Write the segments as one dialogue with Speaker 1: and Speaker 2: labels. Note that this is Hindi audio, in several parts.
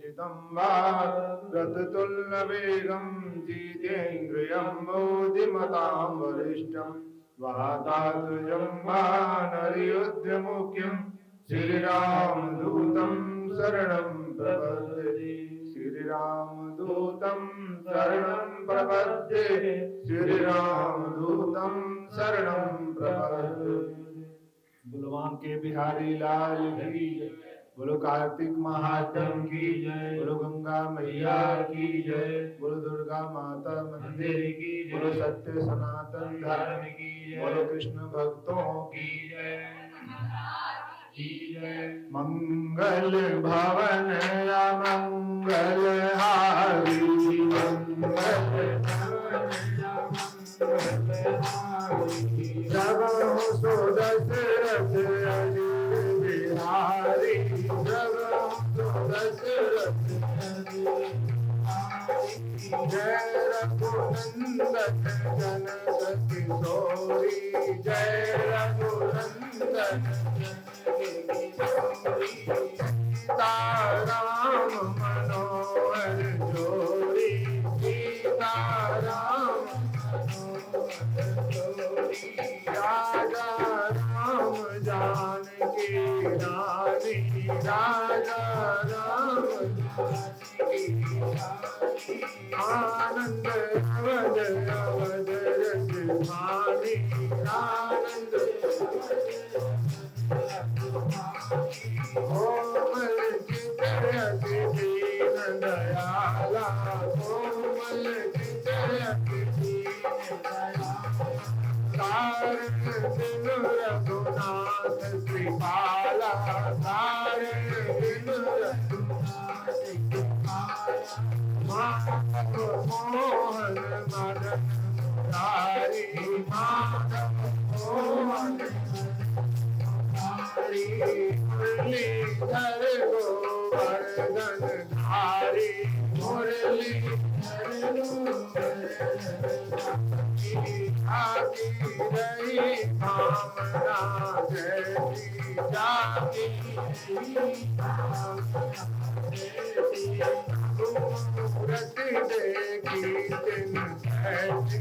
Speaker 1: निशितं वा रततुल्यवेगं जितेन्द्रियं बुद्धिमतां वरिष्ठं वातात्मजं वानरयुद्धमुख्यं श्रीरामदूतं शरणं प्रपद्ये श्रीरामदूतं शरणं प्रपद्ये श्रीरामदूतं शरणं प्रपद्ये। बोलो बांके बिहारी लाल की जय, बोलो कार्तिक महात्म की जय, बोलो गंगा मैया की जय, बोलो दुर्गा माता मंदिर की जय, बोलो सत्य सनातन धर्म की जय, बोलो कृष्ण भक्तों की जय। मंगल भवन अमंगल हारी, मंगल भवन जब सो दशरथ अजित बिहारी, जब सो दशरथ जय रघुनंदन जनक किशोरी, जय रघुनंदन सीताराम मनोहर जोड़ी, सीताराम राजा राम जानकी रानी, राजा राम आनंद अवध अवध रस भानी, आनंद कोमल चितरति दीन दयाला, कोमल चितरति दीन दयाला, तारक बिनु रघुनाथ कृपाला, तारक बिनु रघुनाथ कृपाला, माधव मोहन मदन मुरारी, माधव मोहन मुरलीधर गोवर्धन धारी, मुरलीधर जाती रही भावना जैसी, जाती सूरत देखी दिन ऐसी,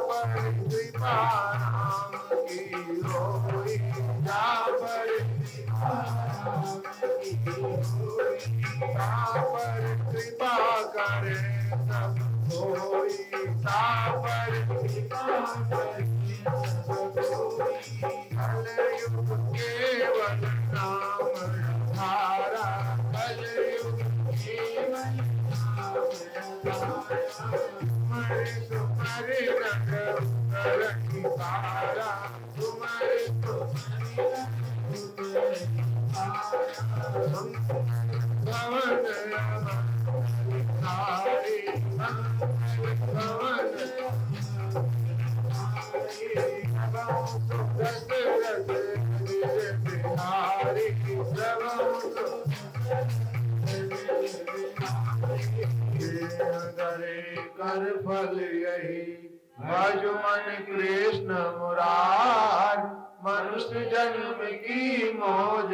Speaker 1: पर कृपा राम की होई, पर कृपा करे सब कोई, पर कृपा करे सब कोई, कलयुग केवल नाम धारा, कलयुग केवल नाम धारा, तुम्हारे रघुवर की तारा, तुम्हारे भवन धारी, भवन दशरथ बिहारी, कर फल यही भजो मन कृष्ण मुरार, मनुष्य जन्म की मौज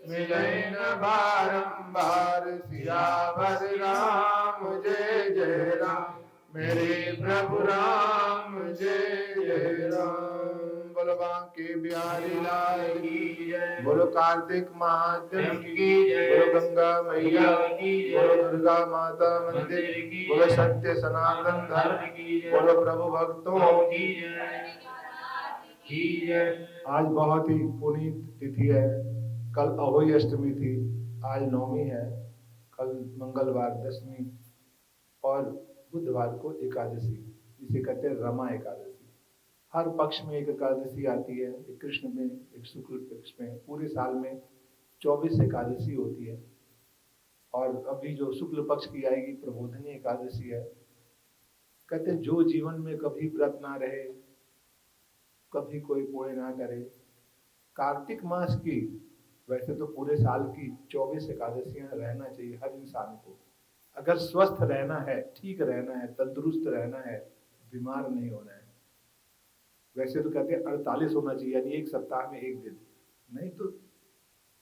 Speaker 1: मिले न बारंबार, सियावर राम जय जय राम, मेरे प्रभु राम जय जय राम। बोलो बांके बिहारी लाल की जय, बोलो कार्तिक महात्म की जय, बोलो गंगा मैया की जय, बोलो दुर्गा माता मंदिर की, बोलो सत्य सनातन धर्म की, बोलो प्रभु भक्तों की जय। आज बहुत ही पुनीत तिथि है, कल अहोई अष्टमी थी, आज नवमी है, कल मंगलवार दशमी और बुधवार को एकादशी, जिसे कहते हैं रमा एकादशी। हर पक्ष में एक एकादशी आती है, एक कृष्ण में, एक शुक्ल पक्ष में। पूरे साल में 24 एकादशी होती है, और अभी जो शुक्ल पक्ष की आएगी प्रबोधनी एकादशी है। कहते हैं जो जीवन में कभी व्रत ना रहे, कभी कोई पुण्य ना करे, कार्तिक मास की, वैसे तो पूरे साल की 24 एकादशियां रहना चाहिए हर इंसान को। अगर स्वस्थ रहना है, ठीक रहना है, तंदुरुस्त रहना है, बीमार नहीं होना है, वैसे तो कहते हैं 48 होना चाहिए, यानी एक सप्ताह में एक दिन, नहीं तो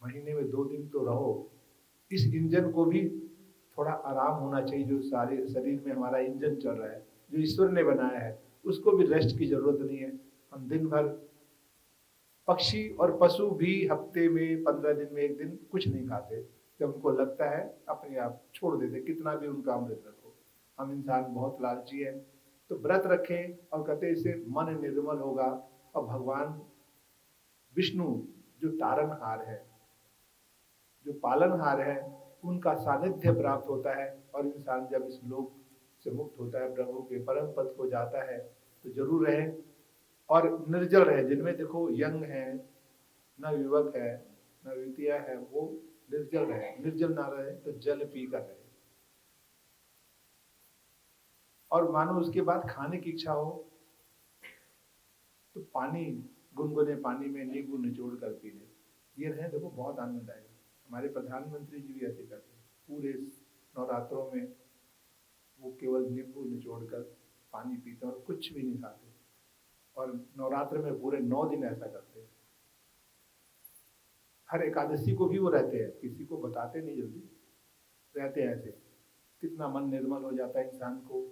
Speaker 1: महीने में 2 दिन तो रहो। इस इंजन को भी थोड़ा आराम होना चाहिए, जो सारे शरीर में हमारा इंजन चल रहा है, जो ईश्वर ने बनाया है, उसको भी रेस्ट की जरूरत नहीं है। हम दिन भर, पक्षी और पशु भी हफ्ते में 15 दिन में एक दिन कुछ नहीं खाते, जब उनको लगता है अपने आप छोड़ देते, कितना भी उनका अमृत रखो। हम इंसान बहुत लालची है, तो व्रत रखें, और कहते हैं इससे मन निर्मल होगा, और भगवान विष्णु जो तारनहार है, जो पालनहार है, उनका सानिध्य प्राप्त होता है, और इंसान जब इस लोक से मुक्त होता है, प्रभु के परम पद को जाता है, तो जरूर रहे और निर्जल रहे। जिनमें देखो यंग है, न युवक है, न युवतियां है, वो निर्जल रहे। निर्जल ना रहे तो जल पी कर रहे, और मानो उसके बाद खाने की इच्छा हो तो पानी, गुनगुने पानी में नींबू निचोड़ कर पी ले, ये रहे, देखो बहुत आनंद आएगा। हमारे प्रधानमंत्री जी भी ऐसे करते हैं, पूरे नवरात्रों में वो केवल नींबू निचोड़ कर पानी पीते हैं और कुछ भी नहीं खाते, और नवरात्र में पूरे 9 दिन ऐसा करते हैं। हर एकादशी को भी वो रहते हैं, किसी को बताते नहीं, जल्दी रहते हैं ऐसे। कितना मन निर्मल हो जाता है इंसान को।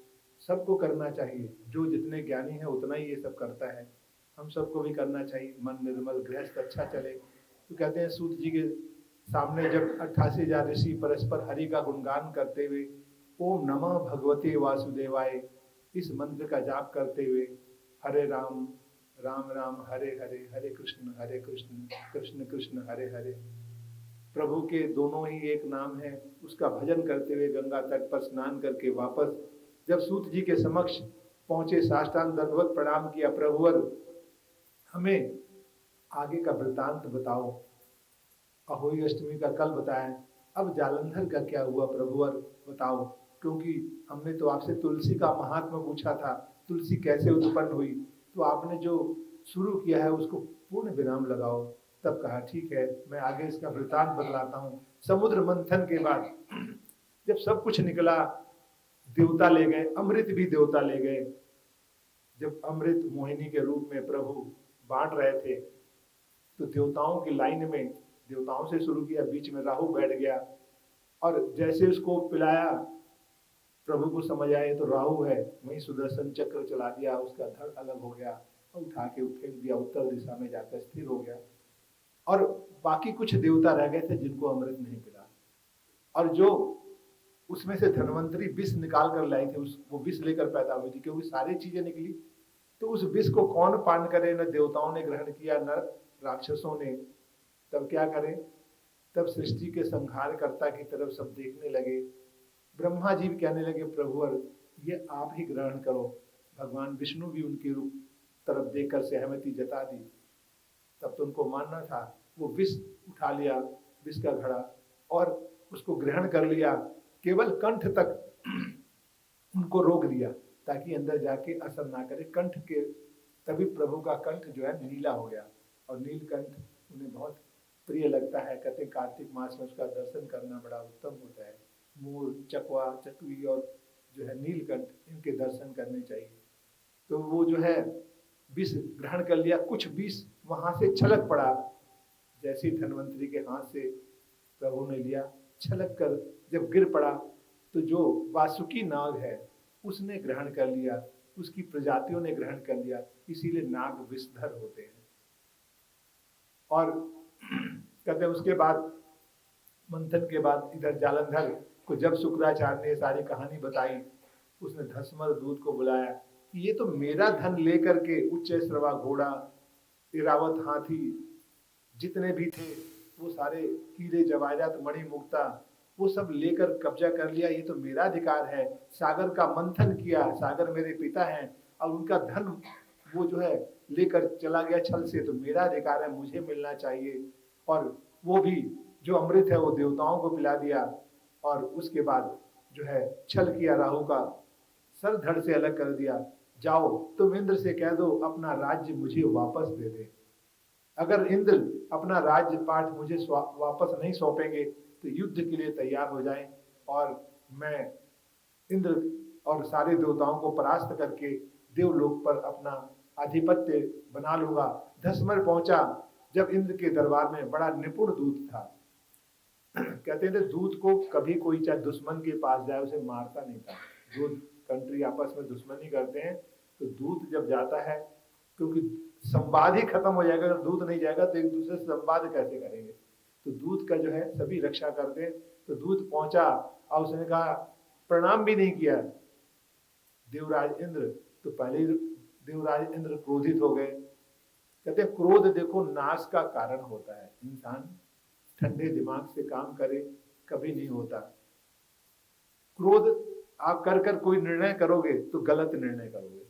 Speaker 1: सबको करना चाहिए, जो जितने ज्ञानी है उतना ही ये सब करता है, हम सबको भी करना चाहिए। मन निर्मल, गृहस्थ अच्छा चले। तो कहते हैं सूत जी के सामने जब 88,000 ऋषि परस्पर हरि का गुणगान करते हुए ओम नमः भगवते वासुदेवाय इस मंत्र का जाप करते हुए हरे राम राम राम हरे हरे, हरे कृष्ण कृष्ण कृष्ण हरे हरे, प्रभु के दोनों ही एक नाम है, उसका भजन करते हुए गंगा तट पर स्नान करके वापस जब सूत जी के समक्ष पहुंचे, साष्टांग दंडवत प्रणाम किया, प्रभुवर हमें आगे का वृतांत बताओ। अहोई अष्टमी का कल बताया, अब जालंधर का क्या हुआ प्रभुवर बताओ, क्योंकि हमने तो आपसे तुलसी का महात्मा पूछा था, तुलसी कैसे उत्पन्न हुई, तो आपने जो शुरू किया है उसको पूर्ण विराम लगाओ। तब कहा ठीक है, मैं आगे इसका वृतांत बतलाता हूँ। समुद्र मंथन के बाद जब सब कुछ निकला, देवता ले गए, अमृत भी देवता ले गए। जब अमृत मोहिनी के रूप में प्रभु बांट रहे थे, तो देवताओं की लाइन में, देवताओं से शुरू किया, बीच में राहु बैठ गया, और जैसे उसको पिलाया, प्रभु को समझ आए तो राहु है, वहीं सुदर्शन चक्र चला दिया, उसका धड़ अलग हो गया, और उठा के फेंक दिया, उत्तर दिशा में जाकर स्थिर हो गया। और बाकी कुछ देवता रह गए थे जिनको अमृत नहीं मिला, और जो उसमें से धनवंतरी विष निकाल कर लाई थी, वो विष लेकर पैदा हुई थी, क्योंकि सारी चीजें निकली, तो उस विष को कौन पान करे, न देवताओं ने ग्रहण किया न राक्षसों ने। तब क्या करें, तब सृष्टि के संहारकर्ता की तरफ सब देखने लगे। ब्रह्मा जी भी कहने लगे प्रभुवर ये आप ही ग्रहण करो। भगवान विष्णु भी उनकी रूप तरफ देखकर सहमति जता दी। तब तो उनको मानना था, वो विष उठा लिया, विष का घड़ा, और उसको ग्रहण कर लिया, केवल कंठ तक उनको रोक दिया ताकि अंदर जाके असर ना करे कंठ के। तभी प्रभु का कंठ जो है नीला हो गया, और नीलकंठ उन्हें बहुत प्रिय लगता है। कहते कार्तिक मास में उसका दर्शन करना बड़ा उत्तम होता है। मोर, चकवा, चकवी और जो है नीलकंठ, इनके दर्शन करने चाहिए। तो वो जो है विष ग्रहण कर लिया, कुछ विष वहां से छलक पड़ा, जैसे धनवंतरी के हाथ से प्रभु ने लिया, छलक कर जब गिर पड़ा, तो जो वासुकी नाग है उसने ग्रहण कर लिया, उसकी प्रजातियों ने ग्रहण कर लिया, इसीलिए नाग विषधर होते हैं। और कहते हैं उसके बाद मंथन के बाद इधर जालंधर को जब शुक्राचार्य ने सारी कहानी बताई, उसने धसमर दूत को बुलाया कि ये तो मेरा धन लेकर के उच्च श्रवा घोड़ा, इरावत हाथी जितने भी थे, वो सारे हीरे जवाहरात मणि मुक्ता वो सब लेकर कब्जा कर लिया, ये तो मेरा अधिकार है। सागर का मंथन किया, सागर मेरे पिता हैं, और उनका धन वो जो है लेकर चला गया छल से, तो मेरा अधिकार है, मुझे मिलना चाहिए। और वो भी जो अमृत है वो देवताओं को पिला दिया, और उसके बाद जो है छल किया, राहु का सर धड़ से अलग कर दिया। जाओ तुम इंद्र से कह दो अपना राज्य मुझे वापस दे दे। अगर इंद्र अपना राज्य पाठ मुझे वापस नहीं सौंपेंगे तो युद्ध के लिए तैयार हो जाएं, और मैं इंद्र और सारे देवताओं को परास्त करके देवलोक पर अपना आधिपत्य बना लूंगा। धसमर पहुंचा जब इंद्र के दरबार में, बड़ा निपुण दूत था। कहते थे दूत को कभी कोई चाहे दुश्मन के पास जाए उसे मारता नहीं था। दूत कंट्री आपस में दुश्मनी करते हैं तो दूत जब जाता है, क्योंकि संवाद ही खत्म हो जाएगा, अगर दूत नहीं जाएगा तो एक दूसरे से संवाद कैसे करेंगे। तो दूत का जो है सभी रक्षा करते हैं। तो दूत पहुंचा और उसने कहा, प्रणाम भी नहीं किया देवराज इंद्र। तो पहले देवराज इंद्र क्रोधित हो गए। कहते हैं क्रोध देखो नाश का कारण होता है। इंसान ठंडे दिमाग से काम करे कभी नहीं होता। क्रोध आप कर कर कोई निर्णय करोगे तो गलत निर्णय करोगे।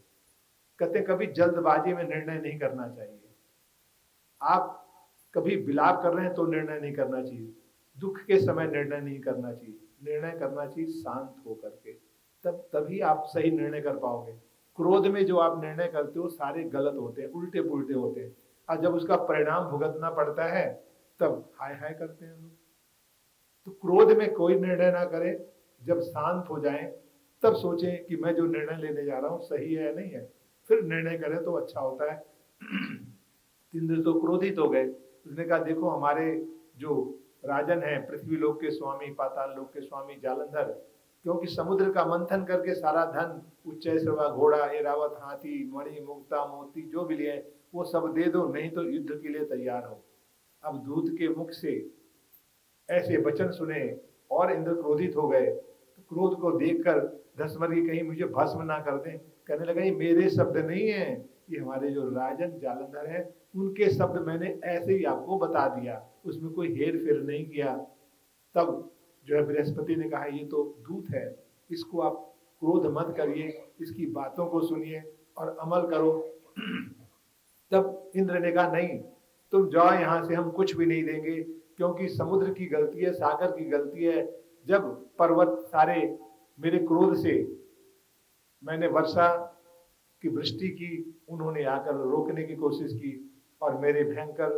Speaker 1: कहते कभी जल्दबाजी में निर्णय नहीं करना चाहिए। आप कभी विलाप कर रहे हैं तो निर्णय नहीं करना चाहिए। दुख के समय निर्णय नहीं करना चाहिए। निर्णय करना चाहिए शांत होकर के, तब तभी आप सही निर्णय कर पाओगे। क्रोध में जो आप निर्णय करते हो सारे गलत होते हैं, उल्टे पुल्टे होते हैं, और जब उसका परिणाम भुगतना पड़ता है तब हाय हाय करते हैं लोग। तो क्रोध में कोई निर्णय ना करें, जब शांत हो जाएं तब सोचें कि मैं जो निर्णय लेने जा रहा हूं सही है या नहीं है, फिर निर्णय करें तो अच्छा होता है। इंद्र तो क्रोधित हो गए। उसने कहा देखो हमारे जो राजन है, पृथ्वी लोक के स्वामी, पाताल लोक के स्वामी जालंधर, क्योंकि समुद्र का मंथन करके सारा धन, उच्च श्रवा, घोड़ा, एरावत, हाथी, मणि, मुक्ता, मोती जो भी लिए वो सब दे दो, नहीं तो युद्ध के लिए तैयार हो। अब दूत के मुख से ऐसे वचन सुने और इंद्र क्रोधित हो गए। तो क्रोध को देखकर धसमर की कहीं मुझे भस्म ना कर दें। कहने लगा ये मेरे शब्द नहीं है, ये हमारे जो राजन जालंधर है उनके शब्द मैंने ऐसे ही आपको बता दिया, उसमें कोई हेर फेर नहीं किया। तब जो है बृहस्पति ने कहा ये तो दूत है, इसको आप क्रोध मत करिए, इसकी बातों को सुनिए और अमल करो। तब इंद्र ने कहा नहीं, तुम जाओ यहाँ से, हम कुछ भी नहीं देंगे, क्योंकि समुद्र की गलती है, सागर की गलती है। जब पर्वत सारे मेरे क्रोध से मैंने वर्षा की वृष्टि की, उन्होंने आकर रोकने की कोशिश की और मेरे भयंकर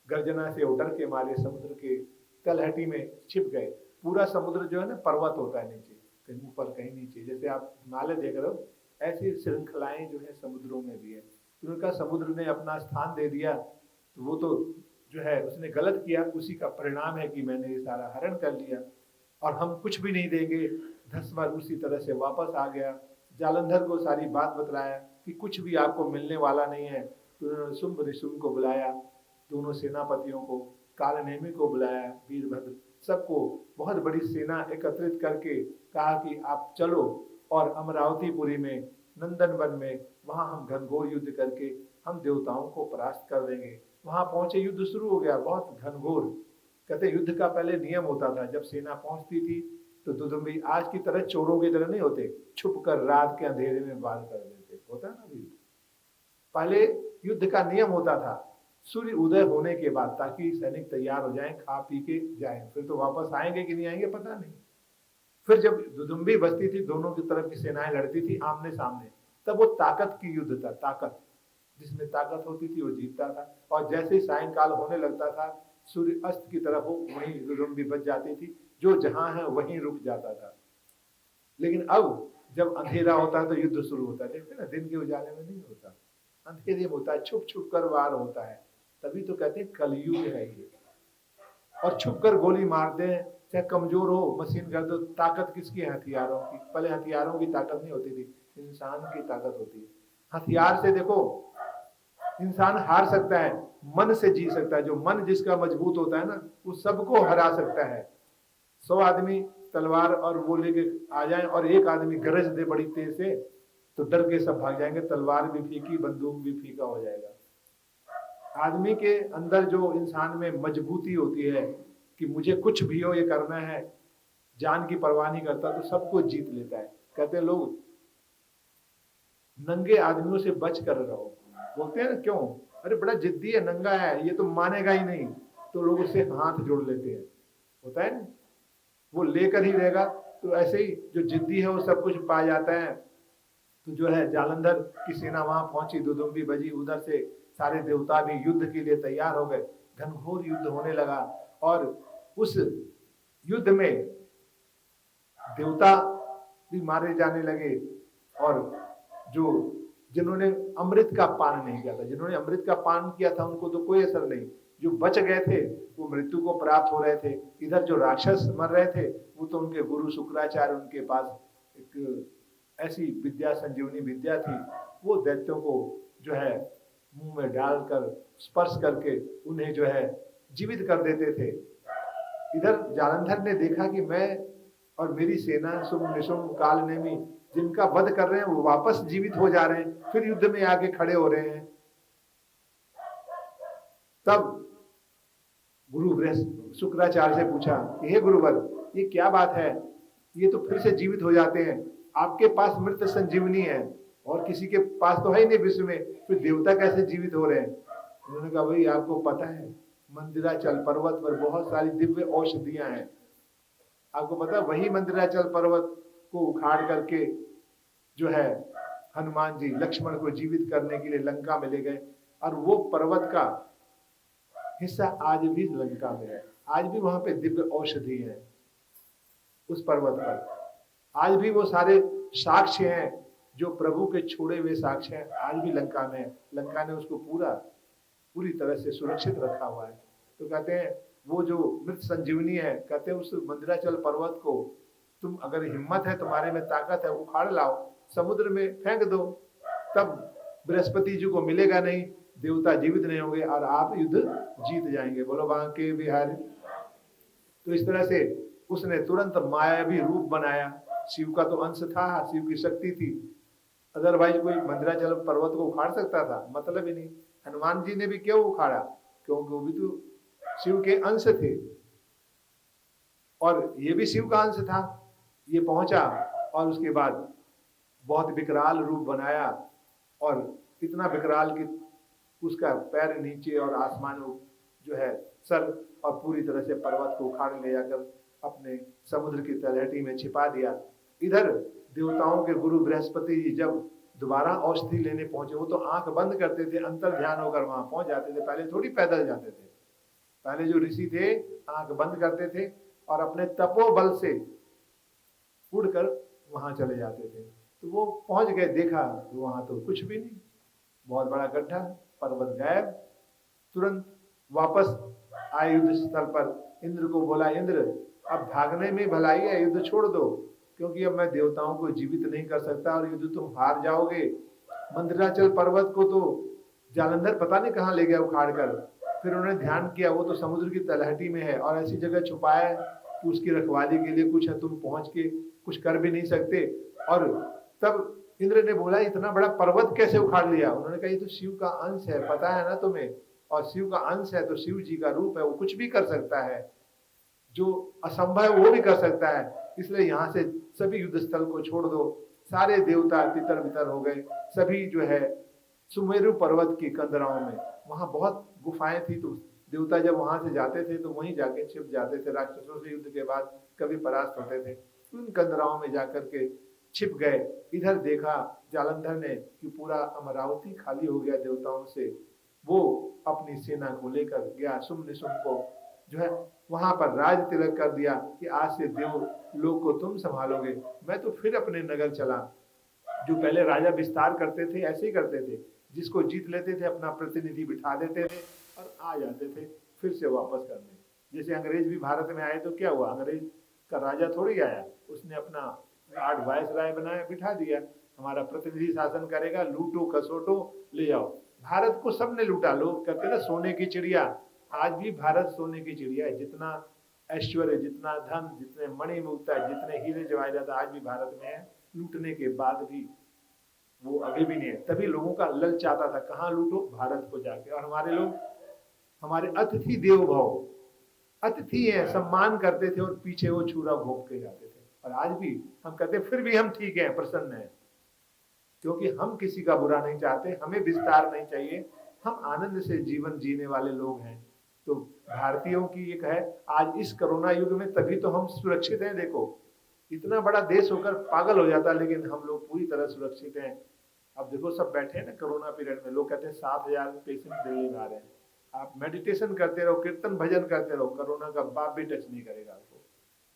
Speaker 1: गर्जना से डर के मारे समुद्र के तलहटी में छिप गए। पूरा समुद्र जो है ना पर्वत होता है नीचे, कहीं ऊपर कहीं नीचे, जैसे आप हिमालय देख रहे हो ऐसी श्रृंखलाएं जो है समुद्रों में भी है। उनका समुद्र ने अपना स्थान दे दिया, तो वो तो जो है उसने गलत किया, उसी का परिणाम है कि मैंने ये सारा हरण कर लिया और हम कुछ भी नहीं देंगे। धसमर उसी तरह से वापस आ गया, जालंधर को सारी बात बतलाया कि कुछ भी आपको मिलने वाला नहीं है। तो उन्होंने शुंभ निशुंभ को बुलाया, दोनों सेनापतियों को, कालनेमी को बुलाया, वीरभद्र, सबको बहुत बड़ी सेना एकत्रित करके कहा कि आप चलो और अमरावतीपुरी में, नंदनवन में, वहां हम घनघोर युद्ध करके हम देवताओं को परास्त कर देंगे। वहां पहुंचे, युद्ध शुरू हो गया, बहुत घनघोर। कहते युद्ध का पहले नियम होता था, जब सेना पहुंचती थी तो दुदुम्बी आज की तरह चोरों की तरह नहीं होते, छुप कर रात के अंधेरे में वार कर देते, होता ना अभी। पहले युद्ध का नियम होता था सूर्य उदय होने के बाद, ताकि सैनिक तैयार हो जाएं, खा पी के जाएं, फिर तो वापस आएंगे कि नहीं आएंगे पता नहीं। फिर जब दुदुम्बी बजती थी, दोनों की तरफ की सेनाएं लड़ती थी आमने सामने, तब वो ताकत की युद्ध था। ताकत, जिसमें ताकत होती थी वो जीतता था। और जैसे ही सायंकाल होने लगता था, सूर्य अस्त की तरफ हो, वहीं दुदुम्बी बज जाती थी, जो जहां है वहीं रुक जाता था। लेकिन अब जब अंधेरा होता है तो युद्ध शुरू होता है, देखते ना, दिन के उजाले में नहीं होता, अंधेरे में होता है, छुप छुप कर वार होता है। तभी तो कहते हैं कलयुग है ये। और छुप कर गोली मारते हैं, चाहे कमजोर हो, मशीन कर दो, ताकत किसकी है? हथियारों की। पहले हथियारों की ताकत नहीं होती थी, इंसान की ताकत होती है। हथियार से देखो इंसान हार सकता है, मन से जीत सकता है। जो मन जिसका मजबूत होता है ना, वो सबको हरा सकता है। 100 आदमी तलवार और वो लेके आ जाए और एक आदमी गरज दे बड़ी तेज से, तो डर के सब भाग जाएंगे, तलवार भी फीकी, बंदूक भी फीका हो जाएगा। आदमी के अंदर जो इंसान में मजबूती होती है कि मुझे कुछ भी हो ये करना है, जान की परवाह नहीं करता, तो सबको जीत लेता है। कहते हैं लोग नंगे आदमियों से बच कर रहो, बोलते हैं ना, क्यों? अरे बड़ा जिद्दी है, नंगा है, ये तो मानेगा ही नहीं, तो लोग उससे हाथ जोड़ लेते हैं, होता है ना, वो लेकर ही रहेगा। तो ऐसे ही जो जिद्दी है वो सब कुछ पा जाता है। तो जो है जालंधर की सेना वहां पहुंची, दुदुम्बी बजी, उधर से सारे देवता भी युद्ध के लिए तैयार हो गए। घनघोर युद्ध होने लगा और उस युद्ध में देवता भी मारे जाने लगे और जो जिन्होंने अमृत का पान नहीं किया था, जिन्होंने अमृत का पान किया था उनको तो कोई असर नहीं, जो बच गए थे वो मृत्यु को प्राप्त हो रहे थे। इधर जो राक्षस मर रहे थे वो तो उनके गुरु शुक्राचार्य, उनके पास एक ऐसी विद्या, संजीवनी विद्या थी, वो दैत्यों को जो है मुंह में डालकर स्पर्श करके उन्हें जो है जीवित कर देते थे। इधर जालंधर ने देखा कि मैं और मेरी सेना शुभ निशुम काल नेमी जिनका वध कर रहे हैं वो वापस जीवित हो जा रहे हैं, फिर युद्ध में आके खड़े हो रहे हैं। तब गुरु शुक्राचार्य से पूछा कि हे गुरुवर, ये क्या बात है, ये तो फिर से जीवित हो जाते हैं, आपके पास मृत संजीवनी है और किसी के पास तो है ही नहीं विश्व में, फिर देवता कैसे जीवित हो रहे हैं? उन्होंने कहा भाई आपको पता है मंदिराचल पर्वत पर बहुत सारी दिव्य औषधियां हैं, आपको पता है वही मंदिराचल पर्वत को उखाड़ करके जो है हनुमान जी लक्ष्मण को जीवित करने के लिए लंका में ले गए, और वो पर्वत का हिस्सा आज भी लंका में है, आज भी वहां पे दिव्य औषधि है उस पर्वत पर, आज भी वो सारे साक्ष्य हैं जो प्रभु के छोड़े हुए साक्ष्य हैं, आज भी लंका में है। लंका ने उसको पूरी तरह से सुरक्षित रखा हुआ है। तो कहते हैं वो जो मृत संजीवनी है, कहते हैं उस मंदिराचल पर्वत को तुम अगर हिम्मत है, तुम्हारे में ताकत है, उखाड़ लाओ, समुद्र में फेंक दो, तब बृहस्पति जी को मिलेगा नहीं, देवता जीवित नहीं होंगे और आप युद्ध जीत जाएंगे। बोलो बांके बिहारी। तो इस तरह से उसने तुरंत मायावी रूप बनाया, शिव का तो अंश था, शिव की शक्ति थी, अदरवाइज कोई मंदिराचल पर्वत को उखाड़ सकता था? मतलब ही नहीं। हनुमान जी ने भी क्यों उखाड़ा? क्योंकि वो भी तो शिव के अंश थे और ये भी शिव का अंश था। ये पहुंचा और उसके बाद बहुत विकराल रूप बनाया, और इतना विकराल कि उसका पैर नीचे और आसमान जो है सर, और पूरी तरह से पर्वत को उखाड़ ले जाकर अपने समुद्र की तलहटी में छिपा दिया। इधर देवताओं के गुरु बृहस्पति जी जब दोबारा औषधि लेने पहुंचे, वो तो आंख बंद करते थे, अंतर ध्यान होकर वहां पहुंच जाते थे, पहले थोड़ी पैदल जाते थे। पहले जो ऋषि थे आंख बंद करते थे और अपने तपोबल से उड़कर वहां चले जाते थे। तो वो पहुंच गए, देखा तो वहां तो कुछ भी नहीं, बहुत बड़ा गड्ढा, पर्वत गायब। तुरंत वापस आए युद्ध स्थल पर, इंद्र को बोला इंद्र अब भागने में भलाई है, युद्ध छोड़ दो, क्योंकि अब मैं देवताओं को जीवित नहीं कर सकता और युद्ध तुम हार जाओगे। मंदिराचल पर्वत को तो जालंधर पता नहीं कहाँ ले गया उखाड़ कर, फिर उन्होंने ध्यान किया वो तो समुद्र की तलहटी में है और ऐसी जगह छुपाया है कि उसकी रखवाली के लिए कुछ है, तुम पहुंच के कुछ कर भी नहीं सकते। और तब इंद्र ने बोला इतना बड़ा पर्वत कैसे उखाड़ लिया? उन्होंने कहा ये तो शिव का अंश है, पता है ना तुम्हें, और शिव का अंश है तो शिव जी का रूप है, वो कुछ भी कर सकता है, जो असंभव है वो भी कर सकता है, इसलिए यहाँ से सभी युद्ध स्थल को छोड़ दो। सारे देवता तितर बितर हो गए, सभी जो है सुमेरु पर्वत की कंदराओं में, वहां बहुत गुफाएं थी, तो देवता जब वहां से जाते थे तो वहीं जाके छिप जाते थे, राक्षसों से युद्ध के बाद कभी परास्त होते थे, उन कंदराओं में जाकर के छिप गए। इधर देखा जालंधर ने कि पूरा अमरावती खाली हो गया देवताओं से, वो अपनी सेना को लेकर गया, शुंभ निशुंभ को जो है वहां पर राज तिलक कर दिया कि आज से देव लोग को तुम संभालोगे, मैं तो फिर अपने नगर चला। जो पहले राजा विस्तार करते थे ऐसे ही करते थे, जिसको जीत लेते थे अपना प्रतिनिधि बिठा देते थे और आ जाते थे फिर से वापस करने। जैसे अंग्रेज भी भारत में आए तो क्या हुआ, अंग्रेज का राजा थोड़ी आया, उसने अपना गार्ड वाइस राय बनाया, बिठा दिया, हमारा प्रतिनिधि शासन करेगा, लूटो खसोटो ले जाओ। भारत को सबने लूटा, लोग कहते ना सोने की चिड़िया, आज भी भारत सोने की चिड़िया है, जितना ऐश्वर्य, जितना धन, जितने मणि मुक्ता, जितने हीरे जवाहरात आज भी भारत में है, लूटने के बाद भी वो अभी भी नहीं है। तभी लोगों का ललच आता था कहाँ लूटो, भारत को जाके। और हमारे लोग हमारे अतिथि देव भाव, अतिथि है, सम्मान करते थे और पीछे वो छुरा घोंप के जाते थे। और आज भी हम कहते फिर भी हम ठीक है, प्रसन्न है, क्योंकि हम किसी का बुरा नहीं चाहते, हमें विस्तार नहीं चाहिए, हम आनंद से जीवन जीने वाले लोग हैं। तो भारतीयों की एक है आज इस कोरोना युग में, तभी तो हम सुरक्षित हैं। देखो इतना बड़ा देश होकर पागल हो जाता, लेकिन हम लोग पूरी तरह सुरक्षित हैं। अब देखो सब बैठे हैं ना कोरोना पीरियड में, लोग कहते हैं 7,000 पेशेंट दिल्ली में आ रहे हैं, आप मेडिटेशन करते रहो, कीर्तन भजन करते रहो, कोरोना का बाप भी टच नहीं करेगा आपको।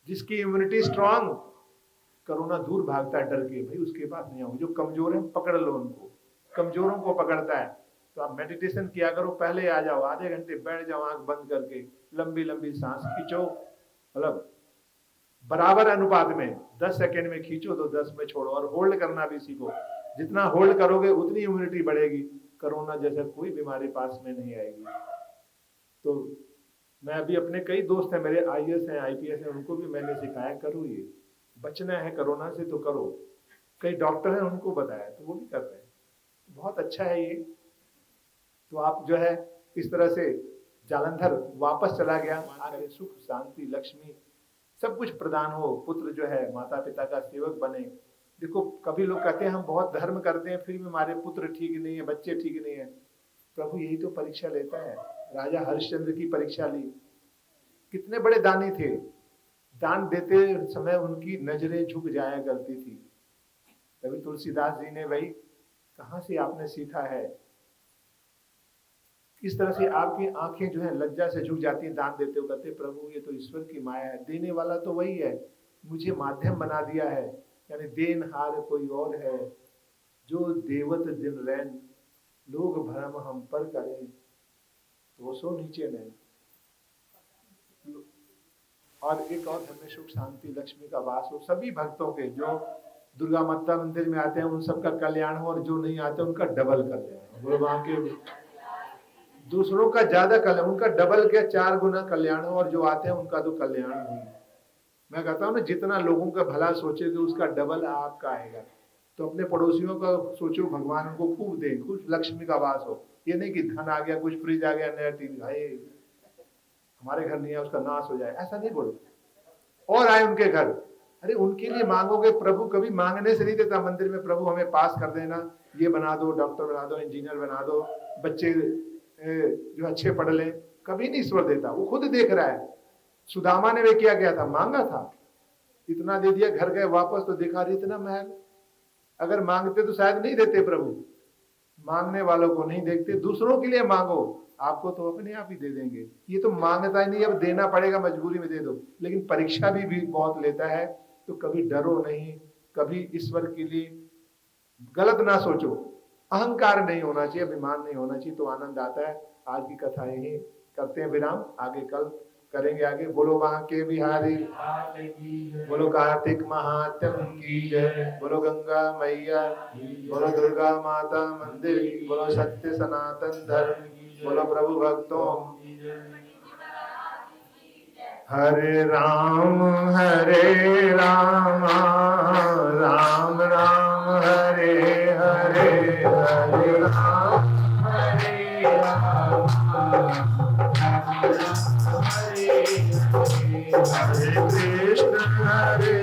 Speaker 1: जिसकी इम्यूनिटी स्ट्रांग, कोरोना दूर भागता है डर के, भाई उसके पास नहीं आओ। जो कमजोर है पकड़ लो उनको, कमजोरों को पकड़ता है। तो आप मेडिटेशन किया करो, पहले आ जाओ, आधे घंटे बैठ जाओ आंख बंद करके, लंबी लंबी सांस खींचो, मतलब बराबर अनुपात में 10 सेकेंड में खींचो तो 10 में छोड़ो, और होल्ड करना भी सीखो। जितना होल्ड करोगे उतनी इम्यूनिटी बढ़ेगी, कोरोना जैसे कोई बीमारी पास में नहीं आएगी। तो मैं अभी अपने कई दोस्त हैं मेरे IAS हैं IPS हैं, उनको भी मैंने सिखाया करो, ये बचना है कोरोना से तो करो। कई डॉक्टर हैं उनको बताया तो वो भी कर रहे हैं, बहुत अच्छा है ये। तो आप जो है इस तरह से जालंधर वापस चला गया, आगे सुख शांति लक्ष्मी सब कुछ प्रदान हो, पुत्र जो है माता पिता का सेवक बने। देखो कभी लोग कहते हैं हम बहुत धर्म करते हैं फिर भी हमारे पुत्र ठीक नहीं है, बच्चे ठीक नहीं है। प्रभु यही तो परीक्षा लेता है। राजा हरिश्चंद्र की परीक्षा ली, कितने बड़े दानी थे, दान देते समय उनकी नजरें झुक जाया करती थी। कभी तुलसीदास जी ने भाई कहां से आपने सीखा है, किस तरह से आपकी आंखें जो है लज्जा से झुक जाती हैं दान देते हो, कहते प्रभु ये तो ईश्वर की माया है, देने वाला तो वही है, मुझे माध्यम बना दिया है, यानी देनहार कोई और है, जो देवत दिन रैन लोग भरम हम पर करें तो सो नीचे नहीं। और एक और धन में सुख शांति लक्ष्मी का वास हो, सभी भक्तों के जो दुर्गा माता मंदिर में आते हैं उन सबका कल्याण हो, और जो नहीं आते उनका डबल कल्याण हो। वहां के दूसरों का ज्यादा कल्याण, उनका डबल क्या 4 गुना कल्याण हो, और जो आते हैं उनका तो कल्याण नहीं। मैं कहता हूँ ना जितना लोगों का भला सोचेगे उसका डबल आपका आएगा। तो अपने पड़ोसियों का सोचो, भगवान उनको खूब दे, कुछ लक्ष्मी का वास हो। ये नहीं कि धन आ गया, कुछ फ्रिज आ गया, नया टीवी, भाई हमारे घर नहीं है उसका नाश हो जाए, ऐसा नहीं बोलो। और आए उनके घर, अरे उनके लिए मांगोगे, प्रभु कभी मांगने से नहीं देता मंदिर में, प्रभु हमें पास कर देना, ये बना दो, डॉक्टर बना दो, इंजीनियर बना दो, बच्चे जो अच्छे पढ़ ले, कभी नहीं ईश्वर देता, वो खुद देख रहा है। सुदामा ने वे किया गया था, मांगा था, इतना दे दिया, घर गए वापस तो देखा रही इतना महल। अगर मांगते तो शायद नहीं देते प्रभु, मांगने वालों को नहीं देखते। दूसरों के लिए मांगो, आपको तो अपने आप ही दे देंगे। ये तो मांगता ही नहीं, अब देना पड़ेगा, मजबूरी में दे दो। लेकिन परीक्षा भी बहुत लेता है, तो कभी डरो नहीं, कभी ईश्वर के लिए गलत ना सोचो, अहंकार नहीं होना चाहिए, अभिमान नहीं होना चाहिए, तो आनंद आता है। आज की कथा यही करते हैं विराम, आगे कल करेंगे आगे। बोलो वहां के बिहारी, बोलो कार्तिक महात्म की जय, बोलो गंगा मैया, बोलो दुर्गा माता मंदिर, बोलो सत्य सनातन धर्म, बोलो प्रभु भक्तों। हरे राम राम राम हरे हरे, हरे राम हरे कृष्ण कृष्ण कृष्ण हरे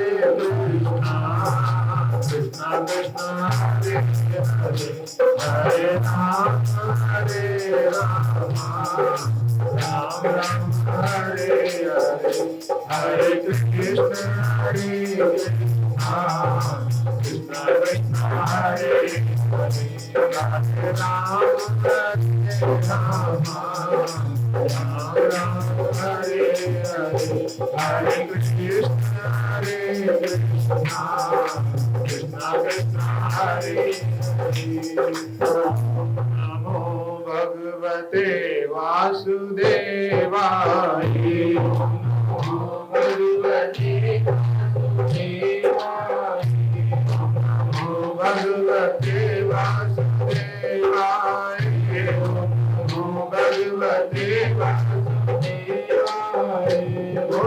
Speaker 1: हरे, हरे राम राम राम हरे हरे, हरे कृष्ण कृष्ण कृष्ण हरे हरे, हरे राम राम राम हरे हरे, हरे कृष्ण कृष्ण कृष्ण हरे हरे। नमो भगवते वासुदेवाय, नमो भगवते वासुदेवाय, नमो भगवते वासुदेवाय, नमो भगवते वासुदेवाय, नमो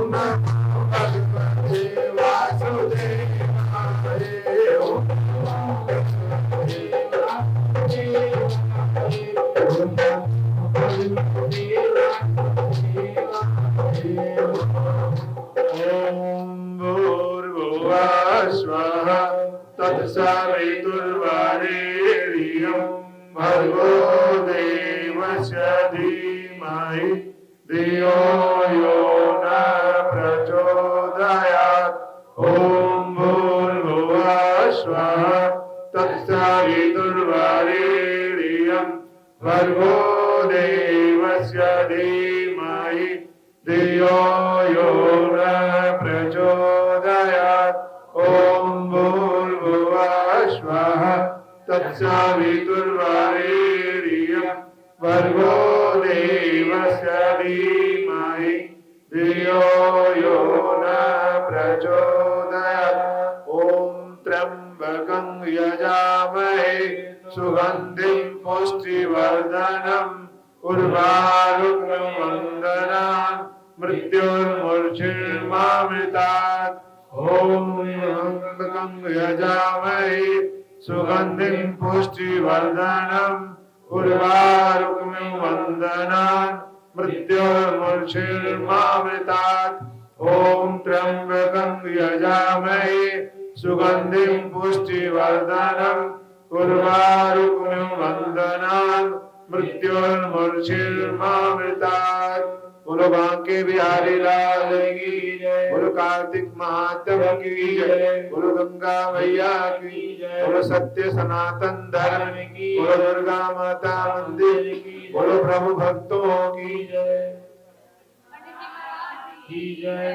Speaker 1: भगवते वासुदेवाय, ओम भूर्भुवः स्वः तत्सवितुर्वरेण्यं भर्गो देवस्य धीमहि धियो यो न प्रचोदयात्। ओम भूर्भुवः स्वः तत्सवितुर्वरेण्यं भर्गो देवस्य धीमहि धियो यो न प्रचोदयात्। ओम भूर्भुवः स्वः तत्सवितुर्वरेण्यं भर्गो देवस्य धीमहि धियो यो न प्रचोदयात्। ॐ त्र्यम्बकं यजामहे सुगन्धिं पुष्टिवर्धनम् उर्वारुकं वन्दनान् मृत्युर्मूर्छिर्मामृतात्। ॐ त्र्यम्बकं यजामहे सुगन्धिं पुष्टिवर्धनम् उर्वारुकं वन्दनान् मृत्युर्मूर्छिर्मामृतात्। ॐ त्र्यम्बकं यजामहे सुगन्धिं पुष्टिवर्धनम् उर्वारुकं वन्दनान् मृत्युर्मूर्छिर्मामृतात्। बोलो बांके बिहारी लाल की जय, बोलो कार्तिक महात्म की जय, बोलो गंगा मैया की जय, बोलो सत्य सनातन धर्म की, बोलो दुर्गा माता मंदिर की, बोलो प्रभु भक्तों की जय की जय।